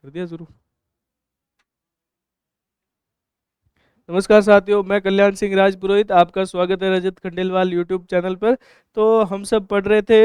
कर दिया शुरू। नमस्कार साथियों, मैं कल्याण सिंह राजपुरोहित, आपका स्वागत है रजत खंडेलवाल यूट्यूब चैनल पर। तो हम सब पढ़ रहे थे,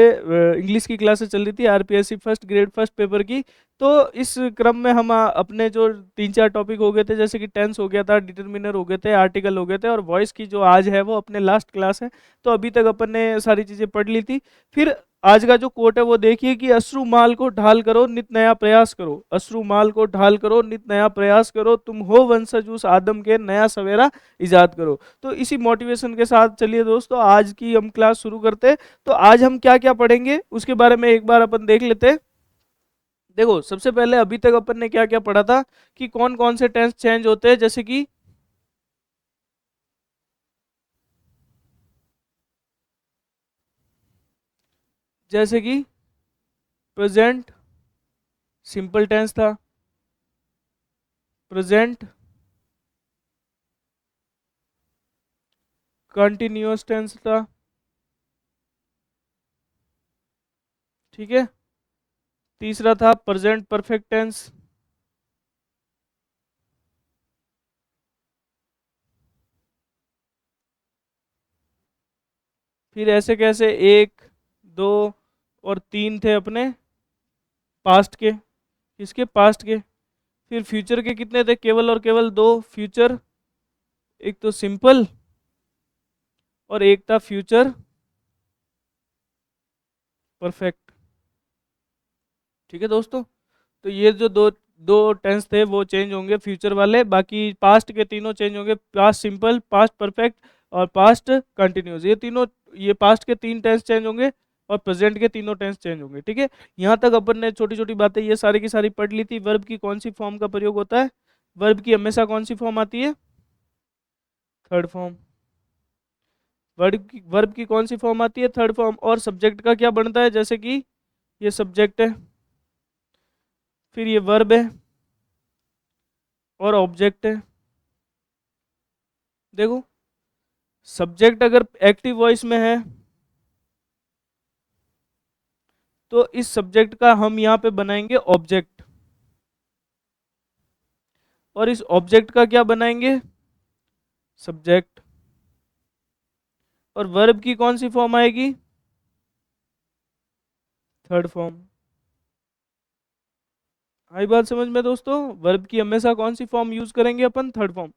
इंग्लिश की क्लासेस चल रही थी RPSC first grade first paper की। तो इस क्रम में हम अपने जो तीन चार टॉपिक हो गए थे, जैसे कि टेंस हो गया था, डिटरमिनर हो गए थे, आर्टिकल हो गए थे, और वॉइस की जो आज है वो अपने लास्ट क्लास है। तो अभी तक अपन ने सारी चीज़ें पढ़ ली थी। फिर आज का जो कोट है वो देखिए कि अश्रु माल को ढाल करो नित नया प्रयास करो, अश्रु माल को ढाल करो नित नया प्रयास करो, तुम हो वंशज उस आदम के, नया सवेरा इजाद करो। तो इसी मोटिवेशन के साथ चलिए दोस्तों, आज की हम क्लास शुरू करते हैं। तो आज हम क्या क्या पढ़ेंगे उसके बारे में एक बार अपन देख लेते हैं। देखो, सबसे पहले अभी तक अपन ने क्या क्या पढ़ा था कि कौन कौन से टेंस चेंज होते हैं, जैसे कि प्रेजेंट सिंपल टेंस था, प्रेजेंट कंटिन्यूअस टेंस था, ठीक है। तीसरा था प्रेजेंट परफेक्ट टेंस, फिर ऐसे कैसे एक, दो और तीन थे अपने पास्ट के, किसके, पास्ट के। फिर फ्यूचर के कितने थे, केवल और केवल दो फ्यूचर, एक तो सिंपल और एक था फ्यूचर परफेक्ट, ठीक है दोस्तों। तो ये जो दो दो टेंस थे वो चेंज होंगे फ्यूचर वाले, बाकी पास्ट के तीनों चेंज होंगे, पास्ट सिंपल, पास्ट परफेक्ट और पास्ट कंटिन्यूस। ये तीनों, ये पास्ट के तीन टेंस चेंज होंगे और प्रेजेंट के तीनों टेंस चेंज होंगे, ठीक है। यहाँ तक अपन ने छोटी छोटी बातें ये सारी की सारी पढ़ ली थी। वर्ब की कौन सी फॉर्म का प्रयोग होता है, वर्ब की हमेशा कौन सी फॉर्म आती है, थर्ड फॉर्म। वर्ब की कौन सी फॉर्म आती है, थर्ड फॉर्म। और सब्जेक्ट का क्या बनता है, जैसे कि ये सब्जेक्ट है, फिर ये वर्ब है और ऑब्जेक्ट है। देखो, सब्जेक्ट अगर एक्टिव वॉइस में है तो इस सब्जेक्ट का हम यहाँ पे बनाएंगे ऑब्जेक्ट, और इस ऑब्जेक्ट का क्या बनाएंगे, सब्जेक्ट। और वर्ब की कौन सी फॉर्म आएगी, थर्ड फॉर्म। आई बात समझ में दोस्तों, वर्ब की हमेशा कौन सी फॉर्म यूज करेंगे अपन, थर्ड फॉर्म।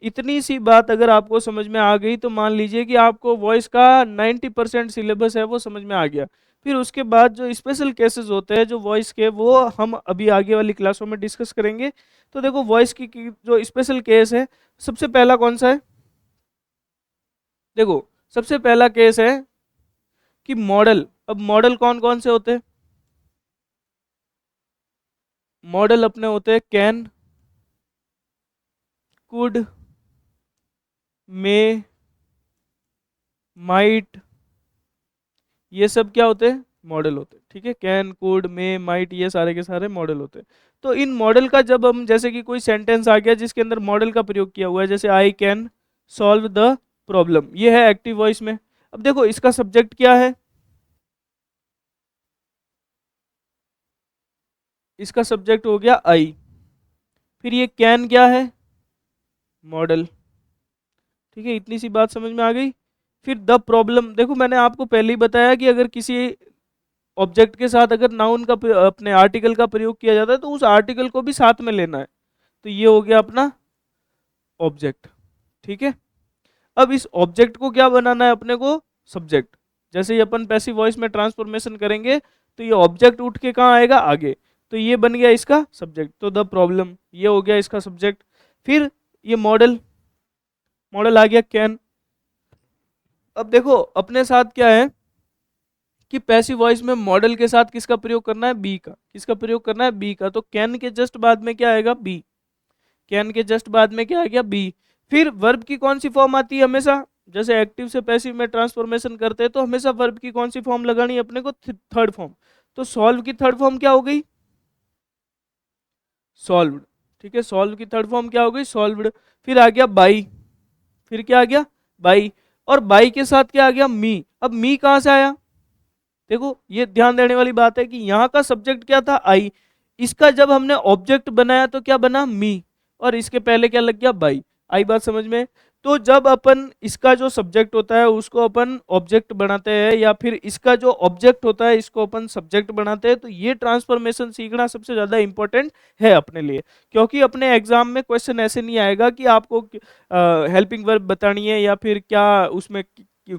इतनी सी बात अगर आपको समझ में आ गई तो मान लीजिए कि आपको वॉइस का 90% सिलेबस है वो समझ में आ गया। फिर उसके बाद जो स्पेशल केसेस होते हैं जो वॉइस के, वो हम अभी आगे वाली क्लासों में डिस्कस करेंगे। तो देखो, वॉइस की जो स्पेशल केस है, सबसे पहला कौन सा है, देखो सबसे पहला केस है कि मॉडल। अब मॉडल कौन कौन से होते हैं, मॉडल अपने होते हैं कैन, कुड, मे, माइट, ये सब क्या होते हैं, मॉडल होते हैं, ठीक है। कैन, कुड, मे, माइट, ये सारे के सारे मॉडल होते हैं। तो इन मॉडल का जब हम, जैसे कि कोई सेंटेंस आ गया जिसके अंदर मॉडल का प्रयोग किया हुआ है, जैसे I can solve the problem, ये है एक्टिव वॉइस में। अब देखो, इसका सब्जेक्ट क्या है, इसका सब्जेक्ट हो गया आई। फिर ये कैन क्या है, मॉडल, ठीक है। इतनी सी बात समझ में आ गई। फिर द प्रॉब्लम, देखो मैंने आपको पहले ही बताया कि अगर किसी ऑब्जेक्ट के साथ अगर नाउन का अपने आर्टिकल का प्रयोग किया जाता है तो उस आर्टिकल को भी साथ में लेना है। तो ये हो गया अपना ऑब्जेक्ट, ठीक है। अब इस ऑब्जेक्ट को क्या बनाना है अपने को, सब्जेक्ट। जैसे ही अपन पैसिव वॉइस में ट्रांसफॉर्मेशन करेंगे तो ये ऑब्जेक्ट उठ के कहाँ आएगा, आगे। तो ये बन गया इसका सब्जेक्ट, तो द प्रॉब्लम ये हो गया इसका सब्जेक्ट। फिर ये मॉडल, मॉडल आ गया कैन। अब देखो अपने साथ क्या है कि पैसिव वॉइस में मॉडल के साथ किसका प्रयोग करना है, बी का। किसका प्रयोग करना है, बी का। तो कैन के जस्ट बाद में क्या आएगा, बी। कैन के जस्ट बाद में क्या आ गया, बी। फिर वर्ब की कौन सी फॉर्म आती है हमेशा, जैसे एक्टिव से पैसिव में ट्रांसफॉर्मेशन करते हैं तो हमेशा वर्ब की कौन सी फॉर्म लगानी है अपने को, थर्ड फॉर्म। तो सॉल्व की थर्ड फॉर्म क्या हो गई, सॉल्व्ड, ठीक है। सॉल्व की थर्ड फॉर्म क्या हो गई, सॉल्व्ड। फिर आ गया बाई, फिर क्या आ गया, बाई। और बाई के साथ क्या आ गया, मी। अब मी कहाँ से आया, देखो ये ध्यान देने वाली बात है कि यहाँ का सब्जेक्ट क्या था, आई। इसका जब हमने ऑब्जेक्ट बनाया तो क्या बना मी, और इसके पहले क्या लग गया बाई। आई बात समझ में? तो जब अपन इसका जो सब्जेक्ट होता है उसको अपन ऑब्जेक्ट बनाते हैं, या फिर इसका जो ऑब्जेक्ट होता है इसको अपन सब्जेक्ट बनाते हैं, तो ये ट्रांसफॉर्मेशन सीखना सबसे ज़्यादा इंपॉर्टेंट है अपने लिए। क्योंकि अपने एग्जाम में क्वेश्चन ऐसे नहीं आएगा कि आपको हेल्पिंग वर्ब बतानी है या फिर क्या उसमें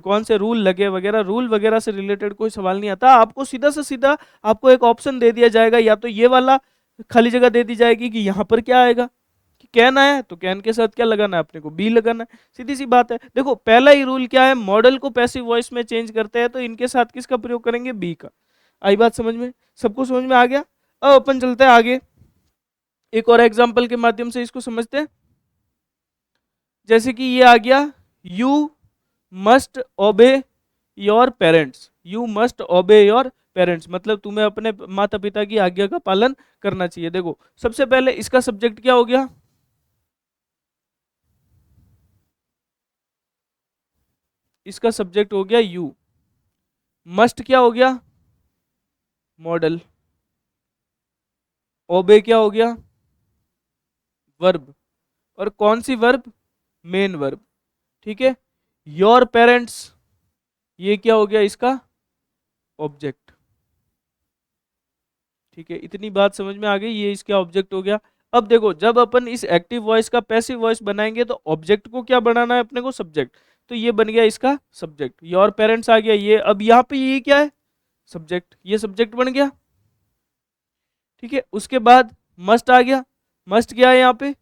कौन से रूल लगे वगैरह, रूल वगैरह से रिलेटेड कोई सवाल नहीं आता। आपको सीधा से सीधा आपको एक ऑप्शन दे दिया जाएगा, या तो ये वाला खाली जगह दे दी जाएगी कि यहाँ पर क्या आएगा, कि कैन आया है तो कैन के साथ क्या लगाना है अपने को, बी लगाना है। सीधी सी बात है। देखो पहला ही रूल क्या है, मॉडल को पैसिव वॉइस में चेंज करते हैं तो इनके साथ किसका प्रयोग करेंगे, बी का। आई बात समझ में? सबको समझ में आ गया? अब अपन चलते हैं आगे, एक और एग्जाम्पल के माध्यम से इसको समझते हैं। जैसे कि ये आ गया, यू मस्ट ओबे योर पेरेंट्स, यू मस्ट ओबे योर पेरेंट्स, मतलब तुम्हें अपने माता पिता की आज्ञा का पालन करना चाहिए। देखो सबसे पहले इसका सब्जेक्ट क्या हो गया, इसका सब्जेक्ट हो गया यू, मस्ट क्या हो गया, मॉडल, ओबे क्या हो गया, वर्ब, और कौन सी वर्ब, मेन वर्ब। ठीक है, योर पेरेंट्स ये क्या हो गया, इसका ऑब्जेक्ट। ठीक है, इतनी बात समझ में आ गई, ये इसका ऑब्जेक्ट हो गया। अब देखो जब अपन इस एक्टिव वॉइस का पैसिव वॉइस बनाएंगे तो ऑब्जेक्ट को क्या बनाना है अपने को, सब्जेक्ट। तो ये बन गया इसका सब्जेक्ट, योर पेरेंट्स आ गया ये। अब यहाँ पे ये क्या है, सब्जेक्ट, ये सब्जेक्ट बन गया। ठीक है, उसके बाद मस्ट आ गया, मस्ट क्या है यहाँ पे,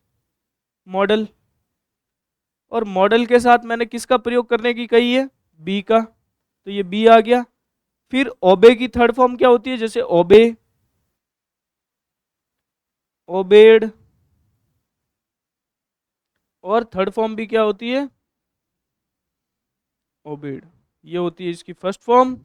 मॉडल, और मॉडल के साथ मैंने किसका प्रयोग करने की कही है, बी का, तो ये बी आ गया। फिर ओबे की थर्ड फॉर्म क्या होती है, जैसे ओबे, ओबेड, और थर्ड फॉर्म भी क्या होती है, ओबेड। ये होती है इसकी फर्स्ट फॉर्म,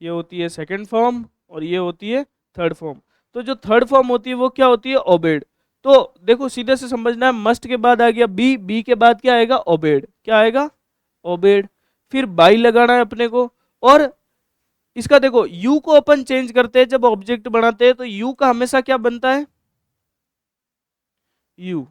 ये होती है सेकंड फॉर्म, और ये होती है थर्ड फॉर्म। तो जो थर्ड फॉर्म होती है वो क्या होती है, ओबेड। तो देखो सीधे से समझना है, मस्ट के बाद आ गया बी, बी के बाद क्या आएगा, ओबेड, क्या आएगा, ओबेड। फिर बाई लगाना है अपने को, और इसका देखो यू को अपन चेंज करते हैं जब ऑब्जेक्ट बनाते हैं, तो यू का हमेशा क्या बनता है, यू।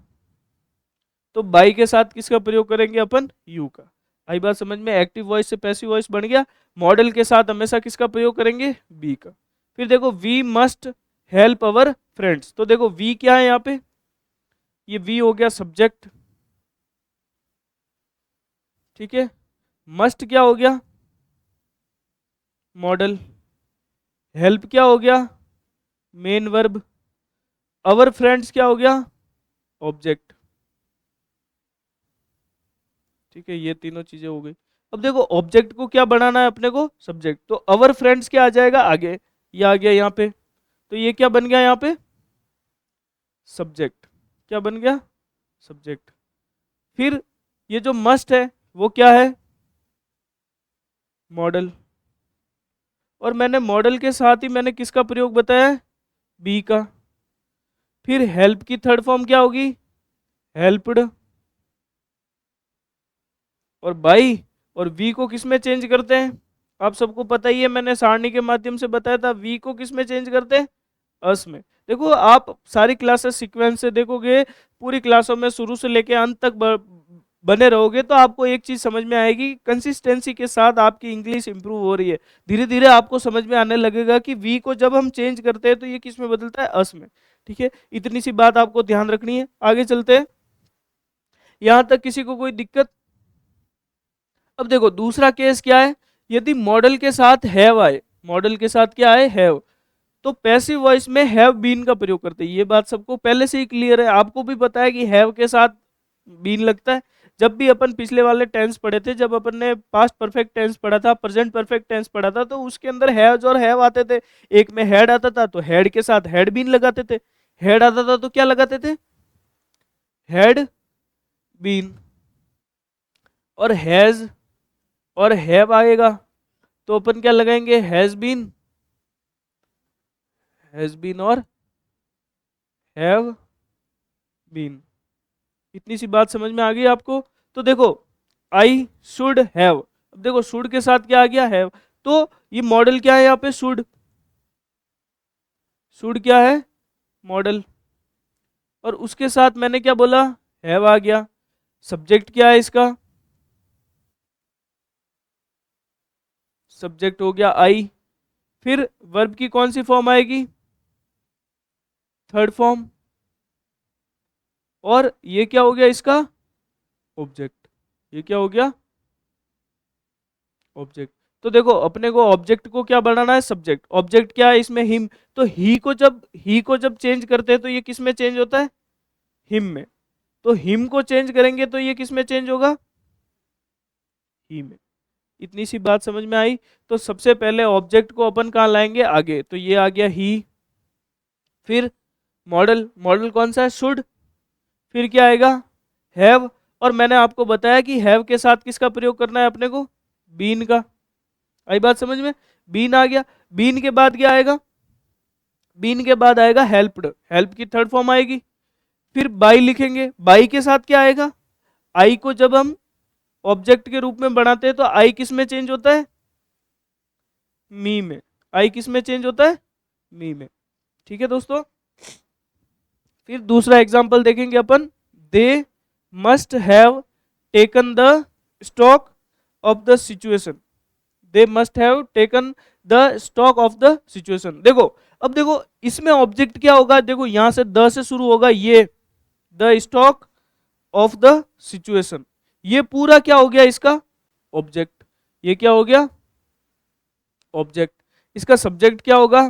तो बाई के साथ किसका प्रयोग करेंगे अपन, यू का। आई बात समझ में? एक्टिव वॉइस से पैसिव वॉइस बन गया। मॉडल के साथ हमेशा किसका प्रयोग करेंगे, बी का। फिर देखो we must help our friends, तो देखो वी क्या है यहाँ पे, ये वी हो गया सब्जेक्ट। ठीक है, मस्ट क्या हो गया, मॉडल, हेल्प क्या हो गया, मेन वर्ब, अवर फ्रेंड्स क्या हो गया, ऑब्जेक्ट। ठीक है, ये तीनों चीजें हो गई। अब देखो ऑब्जेक्ट को क्या बनाना है अपने को, सब्जेक्ट, तो अवर फ्रेंड्स क्या आ जाएगा आगे, ये आ गया यहाँ पे, तो ये क्या बन गया यहाँ पे, सब्जेक्ट, क्या बन गया, सब्जेक्ट। फिर ये जो मस्ट है वो क्या है, मॉडल, और मैंने मॉडल के साथ ही मैंने किसका प्रयोग बताया, बी का। फिर हेल्प की थर्ड फॉर्म क्या होगी, हेल्प्ड, और बाई, और वी को किस में चेंज करते हैं, आप सबको पता ही है, मैंने सारणी के माध्यम से बताया था, वी को किस में चेंज करते हैं, अस में। देखो आप सारी क्लासेस सीक्वेंस से देखोगे, पूरी क्लासों में शुरू से लेके अंत तक बने रहोगे, तो आपको एक चीज समझ में आएगी, कंसिस्टेंसी के साथ आपकी इंग्लिश इंप्रूव हो रही है। धीरे धीरे आपको समझ में आने लगेगा कि वी को जब हम चेंज करते हैं तो ये किस में बदलता है, अस में। ठीक है, इतनी सी बात आपको ध्यान रखनी है। आगे चलते हैं, यहां तक किसी को कोई दिक्कत? अब देखो दूसरा केस क्या है, यदि मॉडल के साथ हैव आए, मॉडल के साथ क्या आए, हैव, तो पैसिव वॉइस में हैव बीन का प्रयोग करते हैं। ये बात सबको पहले से ही क्लियर है, आपको भी पता है कि हैव के साथ बीन लगता है। जब भी अपन पिछले वाले टेंस पढ़े थे, जब अपन ने पास्ट परफेक्ट टेंस पढ़ा था, प्रेजेंट परफेक्ट टेंस पढ़ा था, तो उसके अंदर हैव्स और हैव आते थे। एक में हैड आता था तो हैड के साथ हैड बीन लगाते थे, हैड आता था तो क्या लगाते थे, हैड बीन, और हैज और हैव आएगा तो अपन क्या लगाएंगे, हैज बीन और हैव बीन। इतनी सी बात समझ में आ गई आपको? तो देखो आई शुड हैव, अब देखो शुड के साथ क्या आ गया, हैव, तो ये मॉडल क्या है यहाँ पे, शुड, शुड क्या है, मॉडल, और उसके साथ मैंने क्या बोला, हैव आ गया। सब्जेक्ट क्या है इसका, सब्जेक्ट हो गया आई। फिर वर्ब की कौन सी फॉर्म आएगी, थर्ड फॉर्म, और ये क्या हो गया इसका ऑब्जेक्ट, ये क्या हो गया ऑब्जेक्ट। तो देखो अपने को ऑब्जेक्ट को क्या बनाना है, सब्जेक्ट। ऑब्जेक्ट क्या है इसमें, हिम। तो ही को जब चेंज करते हैं तो ये किस में चेंज होता है, हिम में। तो हिम को चेंज करेंगे तो ये किस में चेंज होगा, ही में। इतनी सी बात समझ में आई। तो सबसे पहले ऑब्जेक्ट को अपन कहाँ लाएंगे, आगे। तो ये आ गया ही। फिर मॉडल, मॉडल कौन सा है, शुड। फिर क्या आएगा, हैव। और मैंने आपको बताया कि हैव के साथ किसका प्रयोग करना है अपने को, बीन का। आई बात समझ में, बीन आ गया। बीन के बाद क्या आएगा, बीन के बाद आएगा हेल्प्ड, हेल्प की थर्ड फॉर्म आएगी। फिर बाई लिखेंगे, बाई के साथ क्या आएगा, आई को जब हम ऑब्जेक्ट के रूप में बनाते हैं तो आई किस में चेंज होता है, मी में। आई किस में चेंज होता है, मी में। ठीक है दोस्तों। फिर दूसरा एग्जांपल देखेंगे अपन, they must have taken the stock of the situation. They must have taken the stock of the situation. देखो अब देखो इसमें ऑब्जेक्ट क्या होगा, देखो यहां से द से शुरू होगा, ये the stock of the situation, ये पूरा क्या हो गया इसका ऑब्जेक्ट। ये क्या हो गया ऑब्जेक्ट। इसका सब्जेक्ट क्या होगा,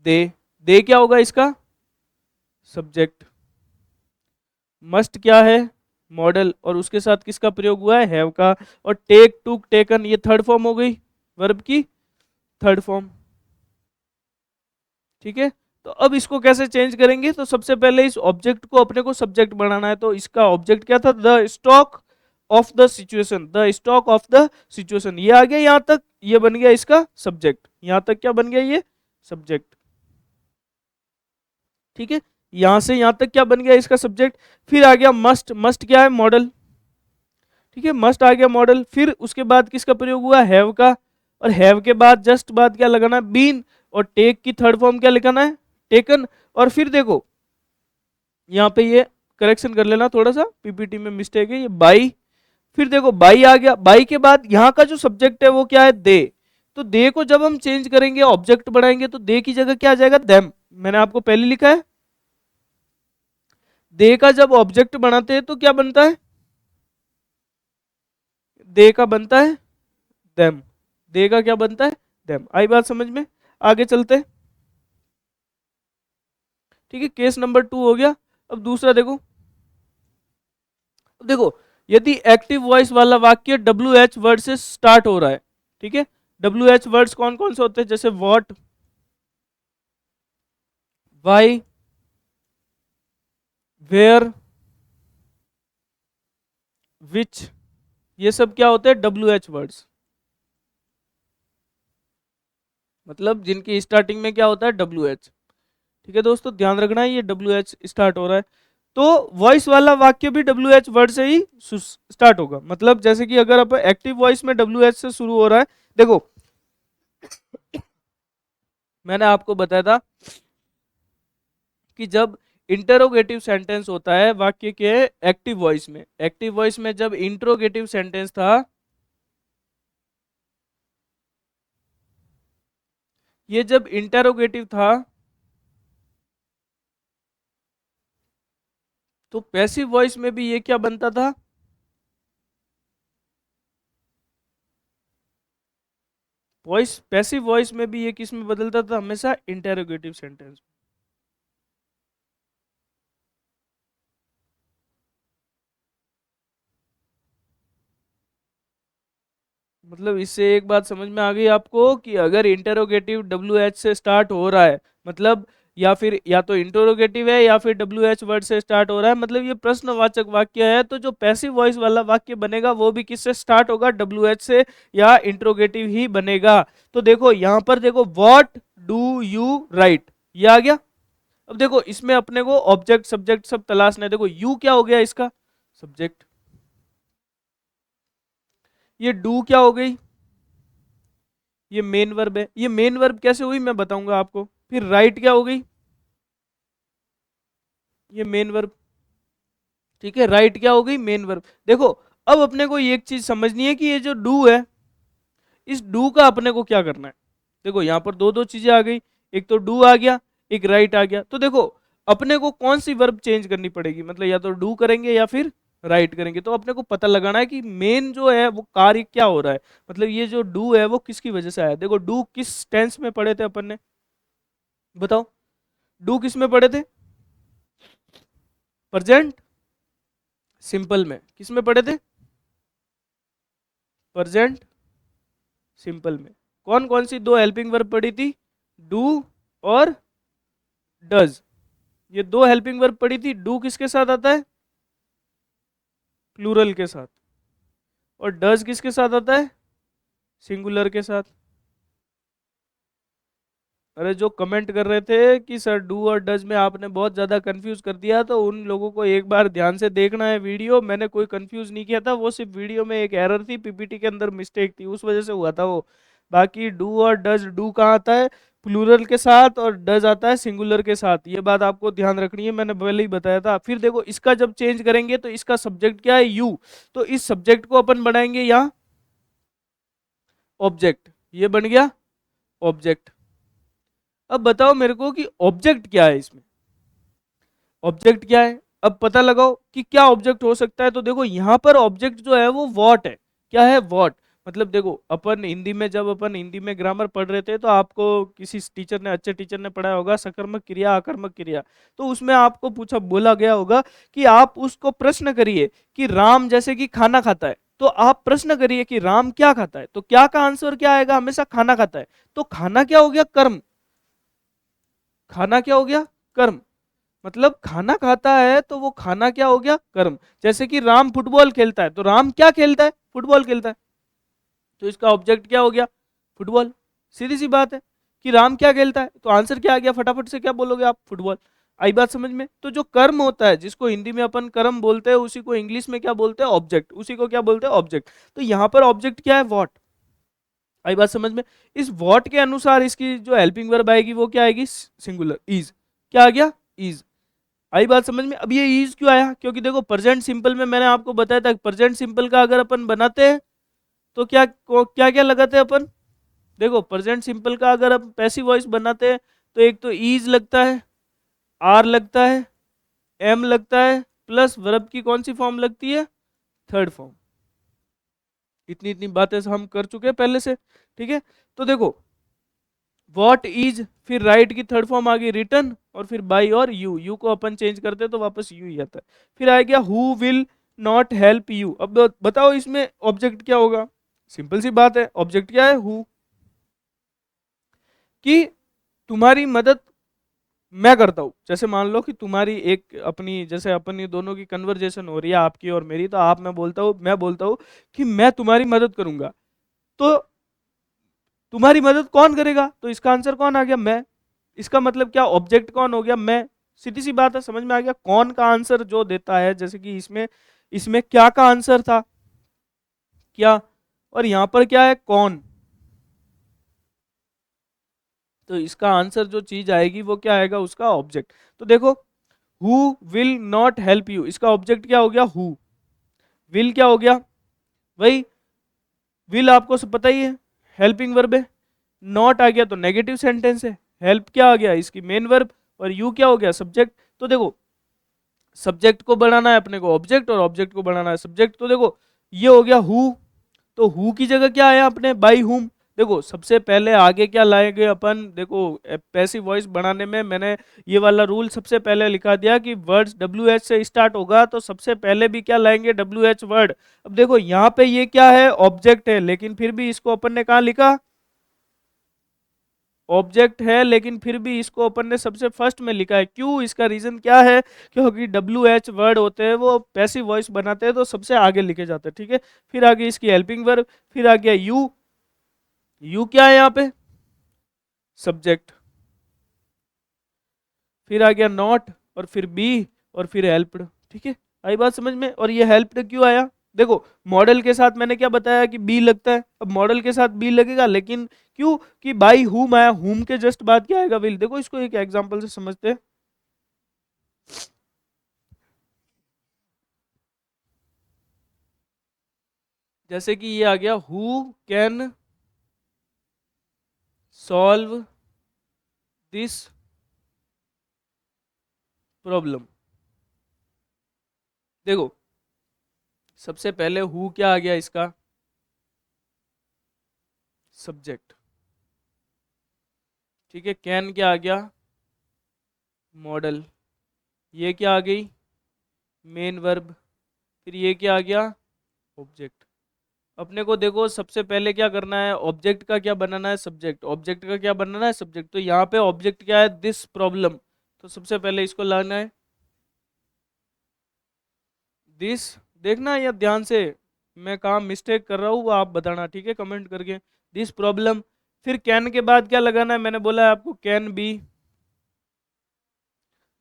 दे। दे क्या होगा इसका सब्जेक्ट। मस्ट क्या है, मॉडल, और उसके साथ किसका प्रयोग हुआ है, हैव का। और टेक, टुक, टेकन, ये थर्ड फॉर्म हो गई, वर्ब की थर्ड फॉर्म। ठीक है। तो अब इसको कैसे चेंज करेंगे, तो सबसे पहले इस ऑब्जेक्ट को अपने को सब्जेक्ट बनाना है। तो इसका ऑब्जेक्ट क्या था, the stock of the situation, the stock of the situation. ये आ गया यहां तक, ये बन गया इसका सब्जेक्ट। यहां तक क्या बन गया, ये सब्जेक्ट। ठीक है, यहां से यहां तक क्या बन गया इसका सब्जेक्ट। फिर आ गया मस्ट, मस्ट क्या है, मॉडल। ठीक है, मस्ट आ गया मॉडल। फिर उसके बाद किसका प्रयोग हुआ, हैव का। और हैव के बाद जस्ट बाद क्या लगाना है, बीन। और टेक की थर्ड फॉर्म क्या लिखाना है, टेकन। और फिर देखो यहाँ पे ये करेक्शन कर लेना थोड़ा सा, पीपीटी में मिस्टेक है, ये बाई। फिर देखो बाई आ गया, बाई के बाद यहाँ का जो सब्जेक्ट है वो क्या है, दे। तो दे को जब हम चेंज करेंगे, ऑब्जेक्ट बनाएंगे, तो दे की जगह क्या आ जाएगा, देम। मैंने आपको पहले लिखा है, दे का जब ऑब्जेक्ट बनाते हैं तो क्या बनता है, दे का बनता है देम। दे का क्या बनता है, देम। आई बात समझ में, आगे चलते हैं। ठीक है, केस नंबर 2 हो गया। अब दूसरा देखो, अब देखो यदि एक्टिव वॉइस वाला वाक्य डब्ल्यू एच वर्ड से स्टार्ट हो रहा है। ठीक है, डब्ल्यू एच वर्ड्स कौन कौन से होते हैं, जैसे वॉट, वाई, वेयर, विच, ये सब क्या होते हैं, डब्ल्यू एच वर्ड्स। मतलब जिनकी स्टार्टिंग में क्या होता है, डब्ल्यू एच। ठीक है दोस्तों, ध्यान रखना है, ये डब्ल्यू एच स्टार्ट हो रहा है। तो वॉइस वाला वाक्य भी डब्ल्यू एच वर्ड से ही स्टार्ट होगा। मतलब जैसे कि अगर आप एक्टिव वॉइस में डब्ल्यू एच से शुरू हो रहा है, देखो मैंने आपको बताया था कि जब इंटरोगेटिव सेंटेंस होता है वाक्य के एक्टिव वॉइस में, एक्टिव वॉइस में जब इंट्रोगेटिव सेंटेंस था, ये जब इंटरोगेटिव था, तो पैसिव वॉइस में भी ये क्या बनता था, वॉइस, पैसिव वॉइस में भी ये किस में बदलता था, हमेशा इंटरोगेटिव सेंटेंस। मतलब इससे एक बात समझ में आ गई आपको कि अगर इंटरोगेटिव डब्ल्यू एच से स्टार्ट हो रहा है, मतलब या फिर या तो इंटरोगेटिव है या फिर डब्ल्यू एच वर्ड से स्टार्ट हो रहा है, मतलब ये प्रश्नवाचक वाक्य है, तो जो पैसिव वॉइस वाला वाक्य बनेगा वो भी किससे स्टार्ट होगा, डब्ल्यू एच से या इंटरोगेटिव ही बनेगा। तो देखो यहाँ पर देखो, व्हाट डू यू राइट, ये आ गया। अब देखो इसमें अपने को ऑब्जेक्ट सब्जेक्ट सब तलाशना है। देखो यू क्या हो गया इसका सब्जेक्ट, ये डू क्या हो गई, ये मेन वर्ब है। ये मेन वर्ब कैसे हुई मैं बताऊंगा आपको। फिर राइट क्या हो गई, ये मेन वर्ब, ठीक है। राइट क्या हो गई, मेन वर्ब। देखो अब अपने को एक चीज समझनी है कि ये जो डू है, इस डू का अपने को क्या करना है। देखो यहाँ पर दो दो चीजें आ गई, एक तो डू आ गया, एक राइट आ गया। तो देखो अपने को कौन सी वर्ब चेंज करनी पड़ेगी, मतलब या तो डू करेंगे या फिर राइट करेंगे। तो अपने को पता लगाना है कि मेन जो है वो कार्य क्या हो रहा है, मतलब ये जो डू है वो किसकी वजह से आया। देखो डू किस टेंस में पढ़े थे अपन ने, बताओ। डू किस में पढ़े थे, प्रेजेंट सिंपल में। किस में पढ़े थे, प्रेजेंट सिंपल में। कौन कौन सी दो हेल्पिंग वर्ब पढ़ी थी, डू और डज। ये दो हेल्पिंग वर्ब पढ़ी थी। डू किसके साथ आता है, प्लूरल के साथ, और डज किसके साथ आता है, सिंगुलर के साथ। अरे जो कमेंट कर रहे थे कि सर डू और डज में आपने बहुत ज़्यादा कंफ्यूज कर दिया, तो उन लोगों को एक बार ध्यान से देखना है वीडियो। मैंने कोई कंफ्यूज नहीं किया था, वो सिर्फ वीडियो में एक एरर थी, पीपीटी के अंदर मिस्टेक थी, उस वजह से हुआ था वो। बाकी डू और डज, डू कहाँ आता है, प्लूरल के साथ, और डज आता है सिंगुलर के साथ। ये बात आपको ध्यान रखनी है, मैंने पहले ही बताया था। फिर देखो इसका जब चेंज करेंगे तो इसका सब्जेक्ट क्या है, यू। तो इस सब्जेक्ट को अपन बनाएंगे यहाँ ऑब्जेक्ट, ये बन गया ऑब्जेक्ट। अब बताओ मेरे को कि ऑब्जेक्ट क्या है इसमें, ऑब्जेक्ट क्या है। अब पता लगाओ कि क्या ऑब्जेक्ट हो सकता है। तो देखो यहाँ पर ऑब्जेक्ट जो है वो वॉट है। क्या है, वॉट। मतलब देखो अपन हिंदी में, जब अपन हिंदी में ग्रामर पढ़ रहे थे तो आपको किसी टीचर ने, अच्छे टीचर ने पढ़ाया होगा सकर्मक क्रिया आकर्मक क्रिया। तो उसमें आपको पूछा, बोला गया होगा कि आप उसको प्रश्न करिए कि राम जैसे कि खाना खाता है, तो आप प्रश्न करिए कि राम क्या खाता है। तो क्या का आंसर क्या आएगा, हमेशा खाना खाता है। तो खाना क्या हो गया, कर्म। खाना क्या हो गया, कर्म। मतलब खाना खाता है तो वो खाना क्या हो गया, कर्म। जैसे कि राम फुटबॉल खेलता है, तो राम क्या खेलता है, फुटबॉल खेलता है। तो इसका ऑब्जेक्ट क्या हो गया, फुटबॉल। सीधी सी बात है कि राम क्या खेलता है, तो आंसर क्या आ गया, फटाफट से क्या बोलोगे आप, फुटबॉल। आई बात समझ में। तो जो कर्म होता है, जिसको हिंदी में अपन कर्म बोलते हैं, उसी को इंग्लिश में क्या बोलते हैं, ऑब्जेक्ट। उसी को क्या बोलते हैं, ऑब्जेक्ट। तो यहाँ पर ऑब्जेक्ट क्या है, वॉट। आई बात समझ में। इस वॉट के अनुसार इसकी जो हेल्पिंग वर्ब आएगी वो क्या आएगी, सिंगुलर, इज। क्या आ गया, इज। आई बात समझ में। अब ये इज क्यों आया, क्योंकि देखो प्रेजेंट सिंपल में मैंने आपको बताया था, प्रेजेंट सिंपल का अगर अपन बनाते हैं तो क्या क्या क्या लगाते हैं अपन। देखो प्रेजेंट सिंपल का अगर हम पैसिव वॉइस बनाते हैं तो एक तो इज लगता है, आर लगता है, एम लगता है, प्लस वर्ब की कौन सी फॉर्म लगती है, थर्ड फॉर्म। इतनी इतनी बातें हम कर चुके हैं पहले से, ठीक है। तो देखो वॉट, इज, फिर राइट की थर्ड फॉर्म आ गई रिटर्न, और फिर बाई और यू। यू को अपन चेंज करते हैं तो वापस यू ही आता है। फिर आ गया who will not help you. अब बताओ इसमें ऑब्जेक्ट क्या होगा। सिंपल सी बात है, ऑब्जेक्ट क्या है, हु। कि तुम्हारी मदद मैं करता हूं। जैसे मान लो कि तुम्हारी एक अपनी, जैसे अपनी दोनों की कन्वर्जेशन हो रही है, आपकी और मेरी, तो आप, मैं बोलता हूं कि मैं तुम्हारी मदद करूंगा। तो तुम्हारी मदद कौन करेगा, तो इसका आंसर कौन आ गया, मैं। इसका मतलब क्या, ऑब्जेक्ट कौन हो गया, मैं। सीधी सी बात है, समझ में आ गया। कौन का आंसर जो देता है, जैसे कि इसमें इसमें क्या का आंसर था, क्या, और यहां पर क्या है, कौन। तो इसका आंसर जो चीज आएगी वो क्या आएगा, उसका ऑब्जेक्ट। तो देखो who will not help you, इसका ऑब्जेक्ट क्या हो गया, हु। विल क्या हो गया, वही विल, आपको सब पता ही है, हेल्पिंग वर्ब है। नॉट आ गया तो नेगेटिव सेंटेंस है। हेल्प क्या आ गया, इसकी मेन वर्ब, और यू क्या हो गया, सब्जेक्ट। तो देखो सब्जेक्ट को बनाना है अपने को ऑब्जेक्ट, और ऑब्जेक्ट को बनाना है सब्जेक्ट। तो देखो ये हो गया हु। तो हु की जगह क्या आया अपने, बाई हुम। देखो सबसे पहले आगे क्या लाएंगे अपन, देखो पैसिव वॉइस बनाने में मैंने ये वाला रूल सबसे पहले लिखा दिया कि वर्ड्स डब्ल्यू एच से स्टार्ट होगा, तो सबसे पहले भी क्या लाएंगे, डब्ल्यू एच वर्ड। अब देखो यहाँ पे ये क्या है, ऑब्जेक्ट है, लेकिन फिर भी इसको अपन ने कहाँ लिखा, ऑब्जेक्ट है, लेकिन फिर भी इसको अपन ने सबसे फर्स्ट में लिखा है। क्यों, इसका रीजन क्या है, क्योंकि डब्ल्यू एच वर्ड होते हैं वो पैसिव वॉइस बनाते हैं तो सबसे आगे लिखे जाते हैं, ठीक है। फिर आगे इसकी हेल्पिंग वर्ब, फिर आ गया यू। यू क्या है यहाँ पे, सब्जेक्ट। फिर आ गया नॉट, और फिर बी, और फिर हेल्प्ड, ठीक है। आई बात समझ में। और ये हेल्प्ड क्यों आया, देखो मॉडल के साथ मैंने क्या बताया कि बी लगता है। अब मॉडल के साथ बी लगेगा, लेकिन क्यों, कि बाई हुम आया, हुम के जस्ट बाद क्या आएगा, विल। देखो इसको एक एग्जांपल से समझते हैं। जैसे कि ये आ गया who can solve this problem. देखो सबसे पहले हु क्या आ गया इसका, सब्जेक्ट, ठीक है। कैन क्या आ गया, मॉडल। ये क्या आ गई, मेन वर्ब। फिर ये क्या आ गया, ऑब्जेक्ट। अपने को देखो सबसे पहले क्या करना है, ऑब्जेक्ट का क्या बनाना है, सब्जेक्ट। ऑब्जेक्ट का क्या बनाना है, सब्जेक्ट। तो यहाँ पे ऑब्जेक्ट क्या है, दिस प्रॉब्लम। तो सबसे पहले इसको लाना है दिस। देखना या ध्यान से, मैं कहाँ मिस्टेक कर रहा हूँ वो आप बताना, ठीक है, कमेंट करके। This problem. फिर कैन के बाद क्या लगाना है, मैंने बोला है आपको कैन बी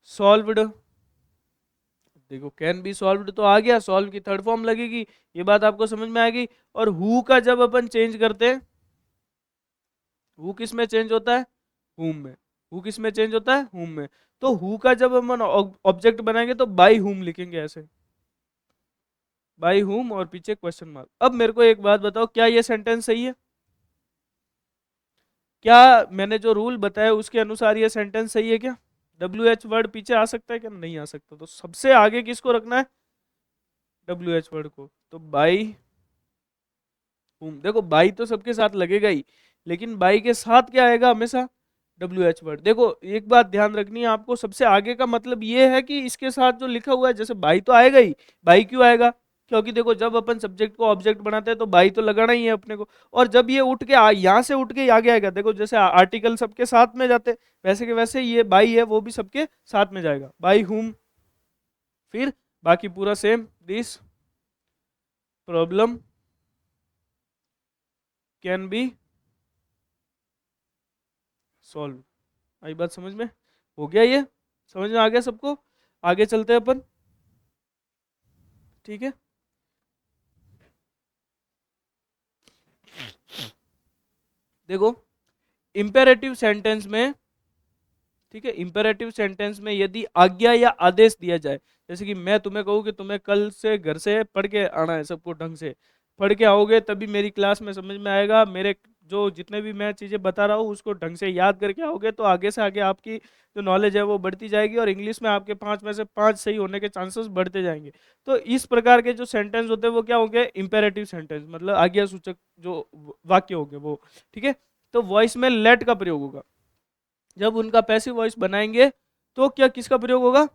सॉल्व्ड। देखो कैन बी सॉल्व्ड तो आ गया, सॉल्व की थर्ड फॉर्म लगेगी, ये बात आपको समझ में आएगी। और हु का जब अपन चेंज करते हैं, हु किस में चेंज होता है, हुम में। हु किस में चेंज होता है, हुम में। तो हु का जब अपन ऑब्जेक्ट बनाएंगे तो बाई हुम लिखेंगे, ऐसे बाई हुम और पीछे क्वेश्चन मार्क। अब मेरे को एक बात बताओ, क्या ये सेंटेंस सही है, क्या मैंने जो रूल बताया उसके अनुसार ये सेंटेंस सही है क्या। डब्ल्यू एच वर्ड पीछे आ सकता है क्या, नहीं आ सकता। तो सबसे आगे किसको रखना है, डब्ल्यू एच वर्ड को। तो बाई हुम, देखो बाई तो सबके साथ लगेगा ही, लेकिन बाई के साथ क्या आएगा हमेशा, डब्ल्यू एच वर्ड। देखो एक बात ध्यान रखनी है आपको, सबसे आगे का मतलब ये है कि इसके साथ जो लिखा हुआ है, जैसे बाई तो आएगा ही। बाई क्यों आएगा, क्योंकि देखो जब अपन सब्जेक्ट को ऑब्जेक्ट बनाते हैं तो बाई तो लगाना ही है अपने को। और जब ये उठ के यहाँ से उठ के आगे आएगा, देखो जैसे आर्टिकल सबके साथ में जाते हैं, वैसे के वैसे ये बाई है वो भी सबके साथ में जाएगा, बाई हुम। फिर बाकी पूरा same, this problem can be solve. आई बात समझ में, हो गया ये, समझ में आ गया सबको। आगे चलते हैं अपन, ठीक है। देखो इंपेरेटिव सेंटेंस में, ठीक है, इंपेरेटिव सेंटेंस में यदि आज्ञा या आदेश दिया जाए, जैसे कि मैं तुम्हें कहूँ कि तुम्हें कल से घर से पढ़ के आना है, सबको ढंग से पढ़ के आओगे तभी मेरी क्लास में समझ में आएगा, मेरे जो जितने भी मैं चीज़ें बता रहा हूँ उसको ढंग से याद करके आओगे तो आगे से आगे आपकी जो नॉलेज है वो बढ़ती जाएगी, और इंग्लिश में आपके 5 में से 5 सही होने के चांसेस बढ़ते जाएंगे। तो इस प्रकार के जो सेंटेंस होते हैं वो क्या होंगे, इंपेरेटिव सेंटेंस, मतलब आज्ञा सूचक जो वाक्य होंगे वो, ठीक है। तो वॉइस में लेट का प्रयोग होगा, जब उनका पैसिव वॉइस बनाएंगे तो क्या किसका प्रयोग होगा,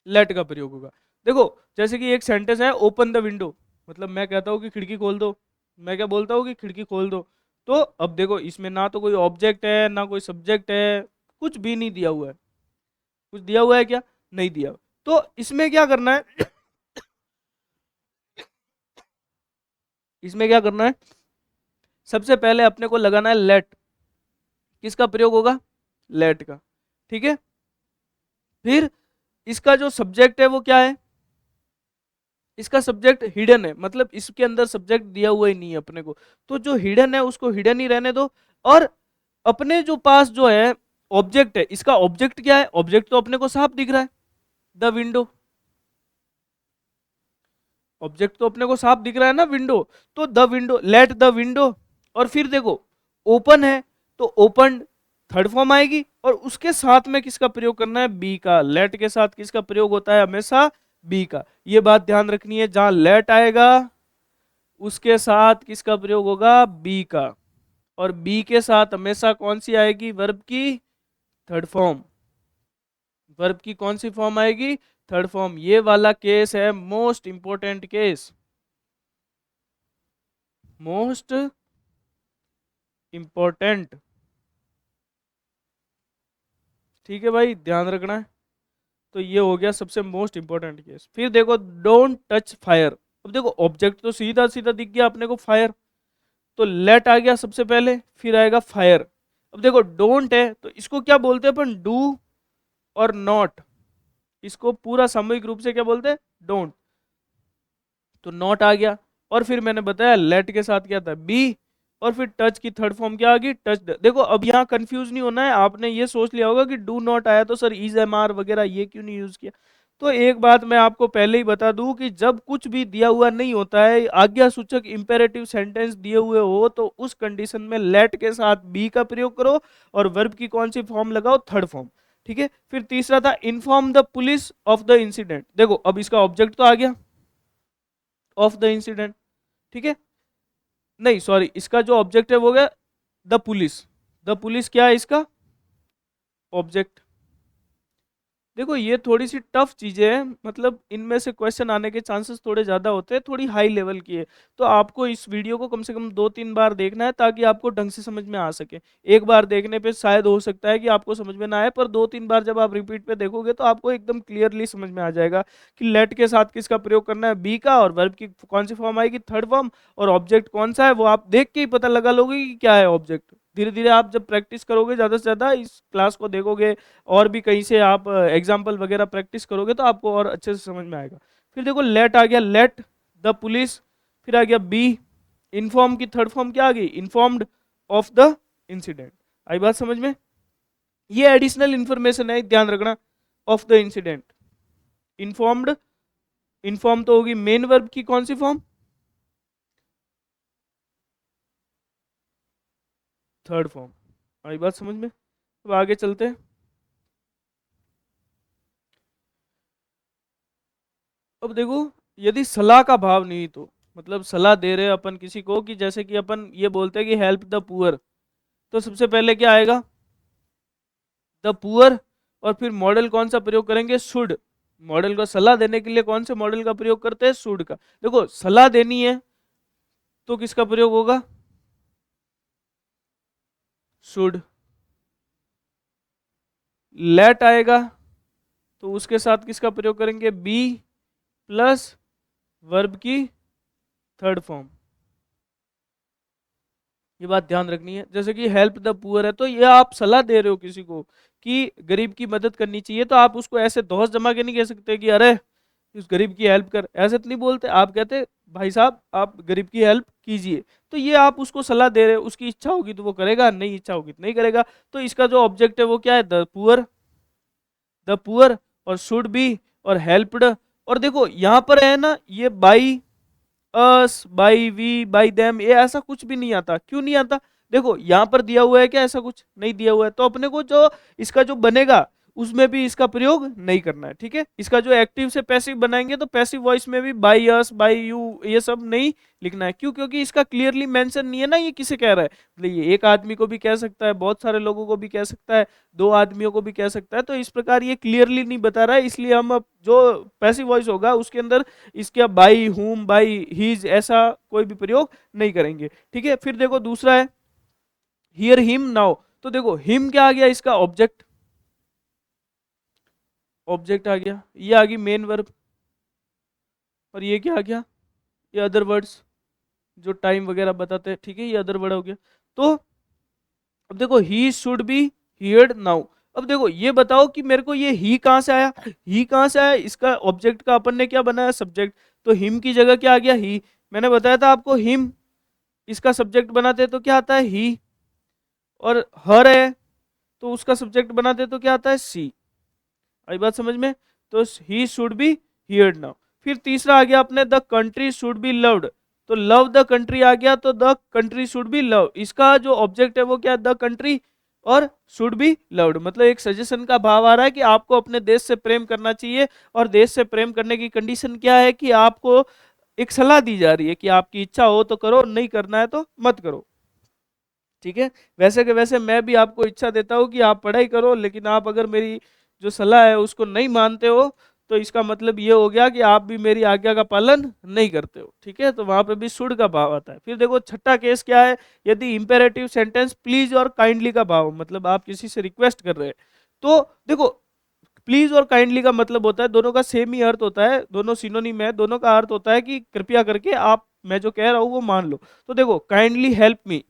लेट का प्रयोग होगा। देखो जैसे कि एक सेंटेंस है ओपन द विंडो, मतलब मैं कहता हूँ कि खिड़की खोल दो, मैं क्या बोलता हूँ कि खिड़की खोल दो। तो अब देखो इसमें ना तो कोई ऑब्जेक्ट है ना कोई सब्जेक्ट है, कुछ भी नहीं दिया हुआ है। कुछ दिया हुआ है क्या, नहीं दिया हुआ। तो इसमें क्या करना है इसमें क्या करना है, सबसे पहले अपने को लगाना है लेट। किसका प्रयोग होगा, लेट का, ठीक है। फिर इसका जो सब्जेक्ट है वो क्या है, इसका सब्जेक्ट हिडन है, मतलब इसके अंदर सब्जेक्ट दिया हुआ ही नहीं है अपने को। तो जो हिडन है उसको हिडन ही रहने दो। और अपने जो पास जो है ऑब्जेक्ट है, इसका ऑब्जेक्ट क्या है, ऑब्जेक्ट तो अपने को साफ दिख रहा है, द विंडो। ऑब्जेक्ट तो अपने को साफ दिख रहा है ना, विंडो। तो the window, let the window. और फिर देखो ओपन है तो ओपन थर्ड फॉर्म आएगी, और उसके साथ में किसका प्रयोग करना है, बी का। लेट के साथ किसका प्रयोग होता है हमेशा, बी का। ये बात ध्यान रखनी है, जहां लेट आएगा उसके साथ किसका प्रयोग होगा, बी का। और बी के साथ हमेशा कौन सी आएगी, वर्ब की थर्ड फॉर्म। वर्ब की कौन सी फॉर्म आएगी, थर्ड फॉर्म। ये वाला केस है most important case, most important, ठीक है भाई, ध्यान रखना है। तो ये हो गया सबसे मोस्ट इंपॉर्टेंट केस। फिर देखो डोंट टच फायर। अब देखो ऑब्जेक्ट तो सीधा सीधा दिख गया अपने को, फायर। तो लेट आ गया सबसे पहले, फिर आएगा फायर। अब देखो डोंट है तो इसको क्या बोलते हैं अपन, डू और नॉट। इसको पूरा सामूहिक रूप से क्या बोलते हैं, डोंट। तो नॉट आ गया, और फिर मैंने बताया लेट के साथ क्या था, बी। और फिर टच की थर्ड फॉर्म क्या आ गई, टच। देखो अब यहाँ कंफ्यूज नहीं होना है, आपने ये सोच लिया होगा कि डू नॉट आया तो सर इज एम आर वगैरह ये क्यों नहीं यूज किया। तो एक बात मैं आपको पहले ही बता दूं कि जब कुछ भी दिया हुआ नहीं होता है, आज्ञा सूचक इंपेरेटिव सेंटेंस दिए हुए हो, तो उस कंडीशन में लेट के साथ बी का प्रयोग करो और वर्ब की कौन सी फॉर्म लगाओ, थर्ड फॉर्म। ठीक है, फिर तीसरा था inform the police of the incident. देखो अब इसका ऑब्जेक्ट तो आ गया ऑफ द इंसिडेंट, ठीक है, नहीं सॉरी, इसका जो ऑब्जेक्ट है वो गया द पुलिस। द पुलिस क्या है इसका ऑब्जेक्ट। देखो ये थोड़ी सी टफ चीजें हैं, मतलब इनमें से क्वेश्चन आने के चांसेस थोड़े ज्यादा होते हैं, थोड़ी हाई लेवल की है। तो आपको इस वीडियो को कम से कम 2-3 बार देखना है ताकि आपको ढंग से समझ में आ सके। एक बार देखने पे शायद हो सकता है कि आपको समझ में ना आए, पर 2-3 बार जब आप रिपीट पे देखोगे तो आपको एकदम क्लियरली समझ में आ जाएगा कि लेट के साथ किसका प्रयोग करना है, बी का, और वर्ब की कौन सी फॉर्म आएगी, थर्ड फॉर्म, और ऑब्जेक्ट कौन सा है वो आप देख के ही पता लगा लोगे कि क्या है ऑब्जेक्ट। धीरे धीरे आप जब प्रैक्टिस करोगे, ज़्यादा से ज़्यादा इस क्लास को देखोगे और भी कहीं से आप एग्जाम्पल वगैरह प्रैक्टिस करोगे तो आपको और अच्छे से समझ में आएगा। फिर देखो लेट आ गया, लेट द पुलिस, फिर आ गया बी, इन्फॉर्म की थर्ड फॉर्म क्या आ गई, इन्फॉर्म्ड ऑफ द इंसिडेंट। आई बात समझ में? ये एडिशनल इंफॉर्मेशन है, ध्यान रखना, of the incident, informed, inform तो होगी मेन वर्ब की कौन सी फॉर्म, थर्ड फॉर्म। आई बात समझ में? अब आगे चलते हैं। अब देखो यदि सलाह का भाव नहीं, तो मतलब सलाह दे रहे हैं अपन किसी को, कि जैसे कि अपन ये बोलते हैं कि हेल्प द पुअर, तो सबसे पहले क्या आएगा, द पुअर, और फिर मॉडल कौन सा प्रयोग करेंगे, शुड। मॉडल को सलाह देने के लिए कौन से मॉडल का प्रयोग करते हैं, शुड का। देखो सलाह देनी है तो किसका प्रयोग होगा, शुड। लेट आएगा तो उसके साथ किसका प्रयोग करेंगे, बी प्लस वर्ब की थर्ड फॉर्म। ये बात ध्यान रखनी है। जैसे कि हेल्प द पुअर है, तो ये आप सलाह दे रहे हो किसी को कि गरीब की मदद करनी चाहिए, तो आप उसको ऐसे दोस्त जमा के नहीं कह सकते कि अरे उस गरीब की हेल्प कर, ऐसे तो नहीं बोलते। आप कहते भाई साहब आप गरीब की हेल्प कीजिए। तो ये आप उसको सलाह दे रहे हो, उसकी इच्छा होगी तो वो करेगा, नहीं इच्छा होगी तो नहीं करेगा। तो इसका जो ऑब्जेक्ट है वो क्या है, द पुअर, द पुअर, और शुड बी, और हेल्प्ड। और देखो यहाँ पर है ना, ये by us, by we, by them, ये ऐसा कुछ भी नहीं आता। क्यों नहीं आता, देखो यहाँ पर दिया हुआ है क्या, ऐसा कुछ नहीं दिया हुआ है, तो अपने को जो इसका जो बनेगा उसमें भी इसका प्रयोग नहीं करना है। ठीक है, इसका जो एक्टिव से पैसिव बनाएंगे तो पैसिव वॉइस में भी बाई अस, बाई यू, ये सब नहीं लिखना है। क्यों, क्योंकि इसका क्लियरली मेंशन नहीं है ना ये किसे कह रहा है। मतलब ये एक आदमी को भी कह सकता है, बहुत सारे लोगों को भी कह सकता है, दो आदमियों को भी कह सकता है। तो इस प्रकार ये क्लियरली नहीं बता रहा है, इसलिए हम अब जो पैसिव वॉइस होगा उसके अंदर इसका बाई, हुम, बाई, हीज, ऐसा कोई भी प्रयोग नहीं करेंगे। ठीक है, फिर देखो दूसरा है हियर हिम नाउ। तो देखो हिम क्या आ गया, इसका ऑब्जेक्ट, ऑब्जेक्ट आ गया, ये आ गई मेन वर्ब, और ये क्या आ गया, ये अदर वर्ड्स जो टाइम वगैरह बताते हैं। ठीक है, ये अदर वर्ड हो गया। तो अब देखो he should be heard now. अब देखो ये बताओ कि मेरे को ये ही कहाँ से आया, ही कहाँ से आया, इसका ऑब्जेक्ट का अपन ने क्या बनाया, सब्जेक्ट। तो हिम की जगह क्या आ गया, ही। मैंने बताया था आपको हिम इसका सब्जेक्ट बनाते तो क्या आता है, ही। और हर है तो उसका सब्जेक्ट बनाते तो क्या आता है, सी। आई बात समझ में? तो he should be heard now. फिर तीसरा आ गया अपने, the country should be loved. तो लव द कंट्री आ गया, तो the country should be love, इसका जो ऑब्जेक्ट है वो क्या है, द कंट्री, और शुड बी लव्ड। मतलब एक सजेशन का भाव आ रहा है कि आपको अपने देश से प्रेम करना चाहिए, और देश से प्रेम करने की कंडीशन क्या है कि आपको एक सलाह दी जा रही है कि आपकी इच्छा हो तो करो, नहीं करना है तो मत करो। ठीक है, वैसे के वैसे मैं भी आपको इच्छा देता हूँ कि आप पढ़ाई करो, लेकिन आप अगर मेरी जो सलाह है उसको नहीं मानते हो तो इसका मतलब ये हो गया कि आप भी मेरी आज्ञा का पालन नहीं करते हो। ठीक है, तो वहां पे भी शुड का भाव आता है। फिर देखो छठा केस क्या है, यदि इंपेरेटिव सेंटेंस प्लीज और काइंडली का भाव, मतलब आप किसी से रिक्वेस्ट कर रहे हैं, तो देखो प्लीज और काइंडली का मतलब होता है, दोनों का सेम ही अर्थ होता है, दोनों सिनोनिम है, दोनों का अर्थ होता है कि कृपया करके आप मैं जो कह रहा हूँ वो मान लो। तो देखो kindly help me,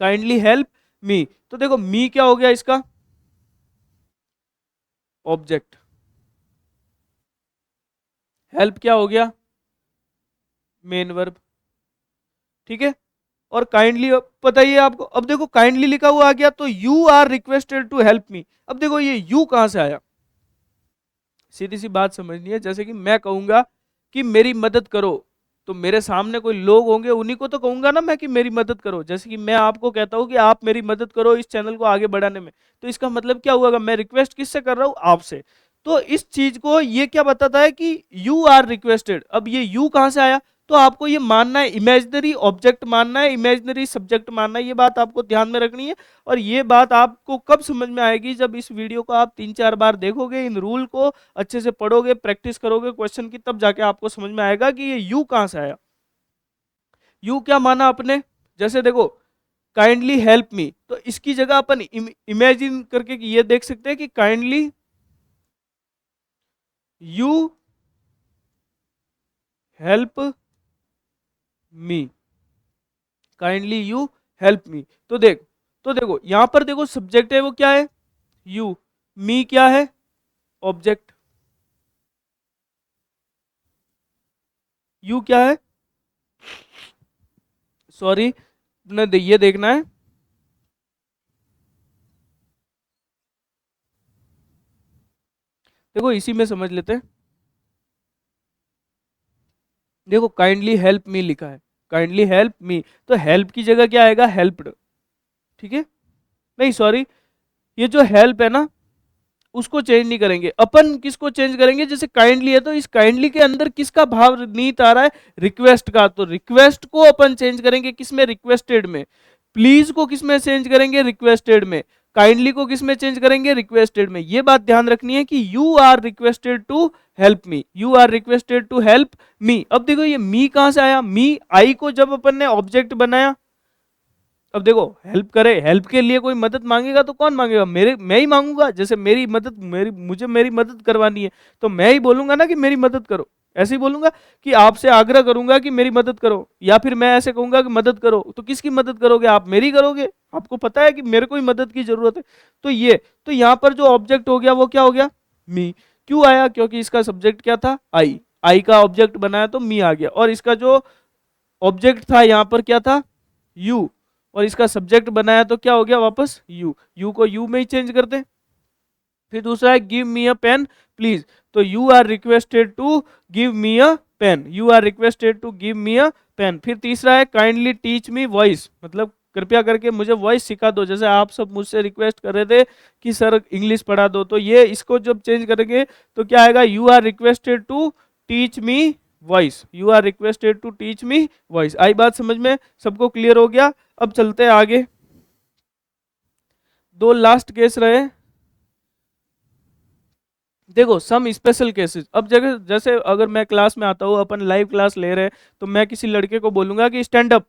kindly help me, तो देखो मी क्या हो गया इसका ऑब्जेक्ट, हेल्प क्या हो गया मेन वर्ब। ठीक है, और काइंडली पता ही है आपको। अब देखो काइंडली लिखा हुआ आ गया, तो you are requested to help me. अब देखो ये यू कहां से आया, सीधी सी बात समझनी है। जैसे कि मैं कहूंगा कि मेरी मदद करो, तो मेरे सामने कोई लोग होंगे, उन्हीं को तो कहूंगा ना मैं कि मेरी मदद करो। जैसे कि मैं आपको कहता हूँ कि आप मेरी मदद करो इस चैनल को आगे बढ़ाने में, तो इसका मतलब क्या हुआ? मैं रिक्वेस्ट किससे कर रहा हूँ? आपसे। तो इस चीज को ये क्या बताता है कि यू आर रिक्वेस्टेड। अब ये यू कहां से आया? तो आपको ये मानना है, इमेजिनरी ऑब्जेक्ट मानना है, इमेजिनरी सब्जेक्ट मानना है, ये बात आपको ध्यान में रखनी है। और ये बात आपको कब समझ में आएगी? जब इस वीडियो को आप 3-4 बार देखोगे, इन रूल को अच्छे से पढ़ोगे, प्रैक्टिस करोगे क्वेश्चन की, तब जाके आपको समझ में आएगा कि ये यू कहां से आया। यू क्या माना आपने? जैसे देखो, काइंडली हेल्प मी, तो इसकी जगह अपन इमेजिन करके ये देख सकते हैं कि kindly you help me, kindly you help me. तो देखो यहां पर देखो, सब्जेक्ट है वो क्या है? यू। मी क्या है? ऑब्जेक्ट। यू क्या है? सॉरी, ये देखना है। देखो इसी में समझ लेते हैं। देखो काइंडली हेल्प मी लिखा है, काइंडली हेल्प मी, तो हेल्प की जगह क्या आएगा? हेल्प्ड। ठीक है, नहीं सॉरी, ये जो हेल्प है ना, उसको चेंज नहीं करेंगे अपन। किसको चेंज करेंगे? जैसे काइंडली है, तो इस काइंडली के अंदर किसका भाव नीत आ रहा है? रिक्वेस्ट का। तो रिक्वेस्ट को अपन चेंज करेंगे किसमें? रिक्वेस्टेड में। प्लीज को किसमें चेंज करेंगे? रिक्वेस्टेड में। काइंडली को किसमें चेंज करेंगे? रिक्वेस्टेड में। ये बात ध्यान रखनी है कि you are requested to help me, you are requested to help me. अब देखो ये मी कहां से आया? मी, आई को जब अपन ने ऑब्जेक्ट बनाया, अब देखो हेल्प करे, हेल्प के लिए कोई मदद मांगेगा तो कौन मांगेगा? मैं ही मांगूंगा। जैसे मेरी मदद करवानी है, तो मैं ही बोलूंगा ना कि मेरी मदद करो। ऐसे ही बोलूंगा कि आपसे आग्रह करूंगा कि मेरी मदद करो, या फिर मैं ऐसे कहूंगा कि मदद करो, तो किसकी मदद करोगे? आप मेरी करोगे। आपको पता है कि मेरे को ही मदद की जरूरत है। तो यहाँ पर जो ऑब्जेक्ट हो गया वो क्या हो गया? मी। क्यों आया? क्योंकि इसका सब्जेक्ट क्या था? आई। आई का ऑब्जेक्ट बनाया तो मी आ गया। और इसका जो ऑब्जेक्ट था यहाँ पर क्या था? यू। और इसका सब्जेक्ट बनाया तो क्या हो गया? वापस यू। यू को यू में ही चेंज करते हैं। फिर दूसरा है give me a pen please, तो you are requested to give me a pen, you are requested to give me a pen. फिर तीसरा है काइंडली टीच मी वॉइस, मतलब कृपया करके मुझे वॉइस सिखा दो। जैसे आप सब मुझसे रिक्वेस्ट कर रहे थे कि सर इंग्लिश पढ़ा दो, तो ये इसको जब चेंज करेंगे तो क्या आएगा? You are requested to teach me voice, you are requested to teach me voice. आई बात समझ में? सबको क्लियर हो गया? अब चलते हैं आगे। दो लास्ट केस रहे। देखो सम स्पेशल केसेस। अब जगह जैसे अगर मैं क्लास में आता हूँ, अपन लाइव क्लास ले रहे हैं, तो मैं किसी लड़के को बोलूंगा कि स्टैंड अप,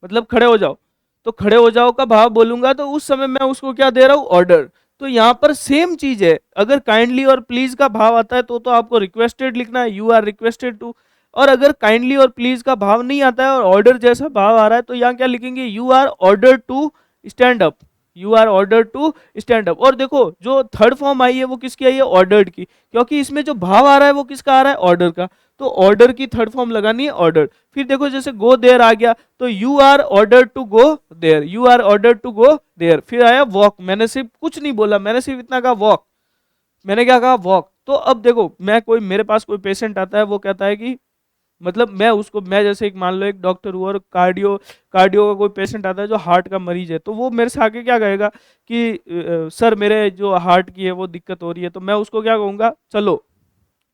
मतलब खड़े हो जाओ। तो खड़े हो जाओ का भाव बोलूंगा, तो उस समय मैं उसको क्या दे रहा हूँ? ऑर्डर। तो यहाँ पर सेम चीज है। अगर काइंडली और प्लीज का भाव आता है तो आपको रिक्वेस्टेड लिखना है, यू आर रिक्वेस्टेड टू। और अगर काइंडली और प्लीज का भाव नहीं आता है और ऑर्डर जैसा भाव आ रहा है, तो यहाँ क्या लिखेंगे? You are order to stand up, you are order to stand up. और देखो जो थर्ड फॉर्म आई है वो किसकी आई है? ऑर्डर्ड की, क्योंकि इसमें जो भाव आ रहा है वो किसका आ रहा है? ऑर्डर का। तो ऑर्डर की थर्ड फॉर्म लगानी है, ऑर्डर। फिर देखो जैसे गो देयर आ गया, तो you are order to go there, you are order to go there. फिर आया वॉक, मैंने सिर्फ कुछ नहीं बोला, मैंने सिर्फ इतना कहा वॉक। मैंने क्या कहा? वॉक। तो अब देखो मेरे पास कोई पेशेंट आता है, वो कहता है कि मतलब मैं जैसे एक मान लो एक डॉक्टर हूँ और कार्डियो का कोई पेशेंट आता है जो हार्ट का मरीज है, तो वो मेरे से आके क्या कहेगा कि सर मेरे जो हार्ट की है वो दिक्कत हो रही है। तो मैं उसको क्या कहूँगा? चलो,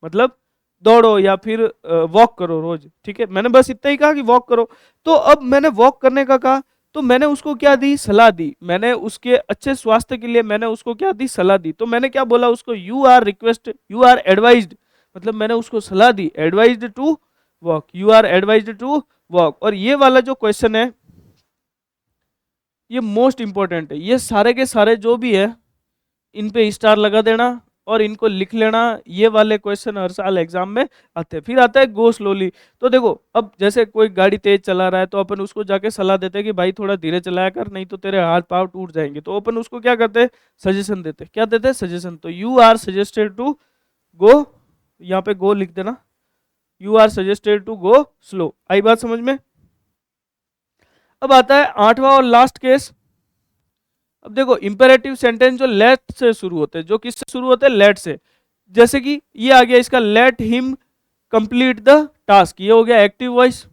मतलब दौड़ो या फिर वॉक करो रोज। ठीक है, मैंने बस इतना ही कहा कि वॉक करो। तो अब मैंने वॉक करने का कहा, तो मैंने उसको क्या दी? सलाह दी। मैंने उसके अच्छे स्वास्थ्य के लिए मैंने उसको क्या दी? सलाह दी। तो मैंने क्या बोला उसको? यू आर एडवाइज्ड, मतलब मैंने उसको सलाह दी, advised to walk, you are advised to walk. और ये वाला जो क्वेश्चन है ये मोस्ट इंपॉर्टेंट है। ये सारे के सारे जो भी है इन पे स्टार लगा देना और इनको लिख लेना। ये वाले क्वेश्चन हर साल एग्जाम में आते हैं। फिर आता है गो स्लोली। तो देखो अब जैसे कोई गाड़ी तेज चला रहा है, तो अपन उसको जाके सलाह देते हैं कि भाई थोड़ा धीरे चलाया कर, नहीं तो तेरे हाथ पांव टूट जाएंगे। तो अपन उसको क्या करते हैं? सजेशन देते हैं। क्या देते हैं? सजेशन। तो you are suggested to go, यहाँ पे गो लिख देना, you are suggested to go slow. आई बात समझ में? अब आता है आठवां और लास्ट केस। अब देखो इंपेरेटिव सेंटेंस जो लेट से शुरू होते हैं, जो किससे शुरू होते हैं? लेट से। जैसे कि ये आ गया इसका let him complete the task, ये हो गया एक्टिव वॉइस।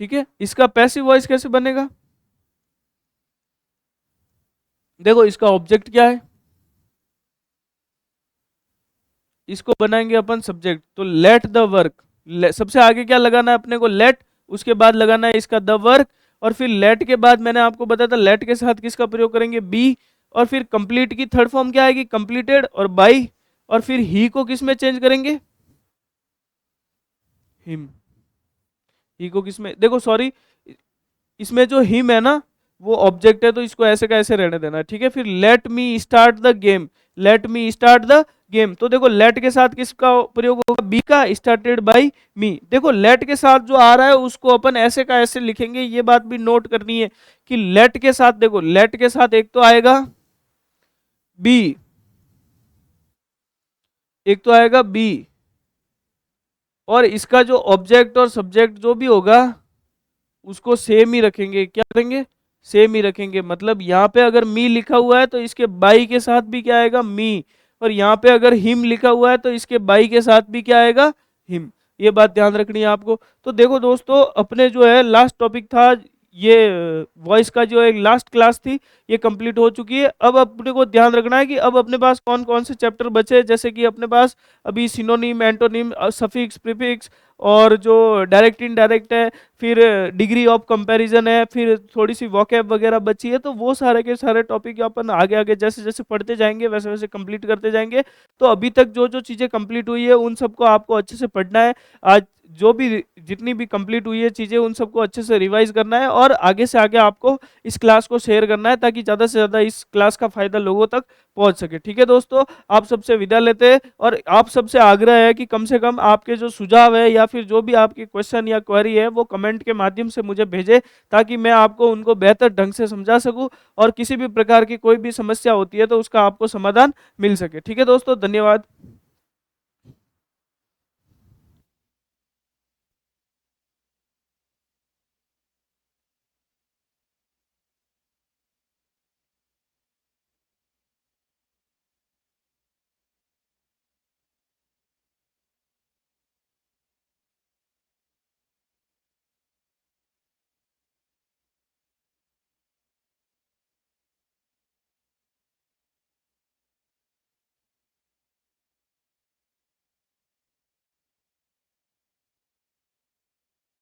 ठीक है, इसका पैसिव वॉइस कैसे बनेगा? देखो इसका ऑब्जेक्ट क्या है, इसको बनाएंगे अपन सब्जेक्ट, तो लेट द वर्क, सबसे आगे क्या लगाना है अपने को, लेट, उसके बाद लगाना है इसका द वर्क, और फिर लेट के बाद मैंने आपको बताया था लेट के साथ किसका प्रयोग करेंगे, बी, और फिर कंप्लीट की थर्ड फॉर्म क्या आएगी, कंप्लीटेड और बाई, और फिर ही को किस में चेंज करेंगे, हिम। ही को किस में, देखो सॉरी, इसमें जो हिम है ना वो ऑब्जेक्ट है, तो इसको ऐसे का ऐसे रहने देना, ठीक है। फिर let me start the game, let me start the game, तो देखो लेट के साथ किसका प्रयोग होगा, बी का, स्टार्टेड बाय मी। देखो लेट के साथ जो आ रहा है उसको अपन ऐसे का ऐसे लिखेंगे, ये बात भी नोट करनी है कि लेट के साथ, देखो लेट के साथ एक तो आएगा बी, एक तो आएगा बी, और इसका जो ऑब्जेक्ट और सब्जेक्ट जो भी होगा उसको सेम ही रखेंगे, क्या करेंगे, सेम ही रखेंगे। मतलब यहाँ पे अगर मी लिखा हुआ है तो इसके बाई के साथ भी क्या आएगा, मी, और यहाँ पे अगर हिम लिखा हुआ है तो इसके बाई के साथ भी क्या आएगा, हिम। ये बात ध्यान रखनी है आपको। तो देखो दोस्तों, अपने जो है लास्ट टॉपिक था ये, वॉइस का जो एक लास्ट क्लास थी ये कंप्लीट हो चुकी है। अब अपने को ध्यान रखना है कि अब अपने पास कौन कौन से चैप्टर बचे, जैसे कि अपने पास अभी सिनोनिम, एंटोनिम, सफिक्स, प्रीफिक्स, और जो डायरेक्ट इनडायरेक्ट है, फिर डिग्री ऑफ कंपैरिजन है, फिर थोड़ी सी वोकैब वगैरह बची है। तो वो सारे के सारे टॉपिक अपन आगे आगे जैसे जैसे पढ़ते जाएंगे वैसे वैसे कंप्लीट करते जाएंगे। तो अभी तक जो जो चीज़ें कंप्लीट हुई है उन सबको आपको अच्छे से पढ़ना है। आज जो भी जितनी भी कंप्लीट हुई है चीज़ें उन सबको अच्छे से रिवाइज करना है, और आगे से आगे आपको इस क्लास को शेयर करना है ताकि ज़्यादा से ज़्यादा इस क्लास का फायदा लोगों तक पहुंच सके। ठीक है दोस्तों, आप सबसे विदा लेते हैं, और आप सबसे आग्रह है कि कम से कम आपके जो सुझाव है या फिर जो भी आपकी क्वेश्चन या क्वेरी है वो कमेंट के माध्यम से मुझे भेजें, ताकि मैं आपको उनको बेहतर ढंग से समझा सकूं, और किसी भी प्रकार की कोई भी समस्या होती है तो उसका आपको समाधान मिल सके। ठीक है दोस्तों, धन्यवाद।